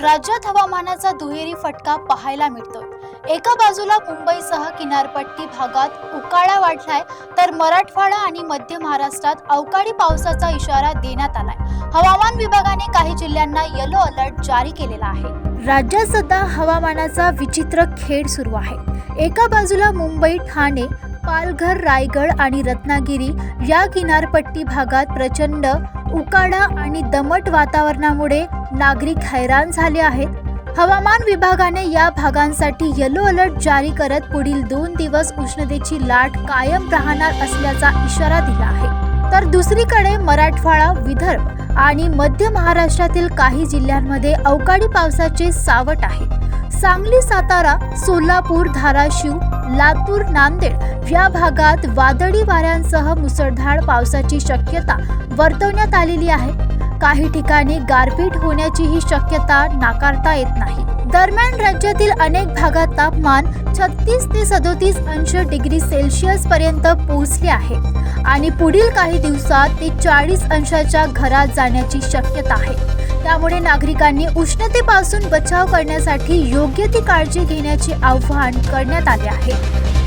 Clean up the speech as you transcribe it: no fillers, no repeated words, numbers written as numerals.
राज्यात हवामानाचा दुहेरी फटका पाहायला मिळतोय। एका बाजूला मुंबईसह किनारपट्टी भागात उकाडा वाढलाय, तर मराठवाडा आणि मध्य महाराष्ट्रात अवकाळी पावसाचा इशारा देण्यात आलाय। हवामान विभागाने काही जिल्ह्यांना येलो अलर्ट जारी केलेला आहे। राज्यात सध्या हवामानाचा विचित्र खेळ सुरू आहे। एका बाजूला मुंबई, ठाणे, पालघर, रायगड आणि रत्नागिरी या किनारपट्टी भागात प्रचंड उकाडा आणि दमट वातावरणामुळे नागरिक हैराण झाले आहेत। हवामान विभागाने या भागांसाठी येलो अलर्ट जारी करत पुढील 2 दिवस उष्णतेची लाट कायम राहणार असल्याचा इशारा दिला आहे। तर दुसरीकडे मराठवाडा, विदर्भ आणि मध्य महाराष्ट्रातील काही जिल्ह्यांमध्ये अवकाळी पावसाचे सावट आहे। सांगली, सातारा, सोलापूर, धाराशिव, लातूर, नांदेड या भागात वादळी वाऱ्यांसह मुसळधार पावसाची शक्यता वर्तवण्यात आलेली आहे। काही ठिकाणी गारपीट होण्याचीही शक्यता नाकारता येत नाही। दरम्यान राज्यातील अनेक भागात तापमान 36 ते 37 अंश डिग्री सेल्सिअस पर्यंत पोहोचले आहे आणि पुढील काही दिवसात ते 40 अंशाच्या घरात जाण्याची शक्यता आहे। त्यामुळे नागरिकांनी उष्णतेपासून बचाव करण्यासाठी योग्य ती काळजी घेण्याचे आवाहन करण्यात आले आहे।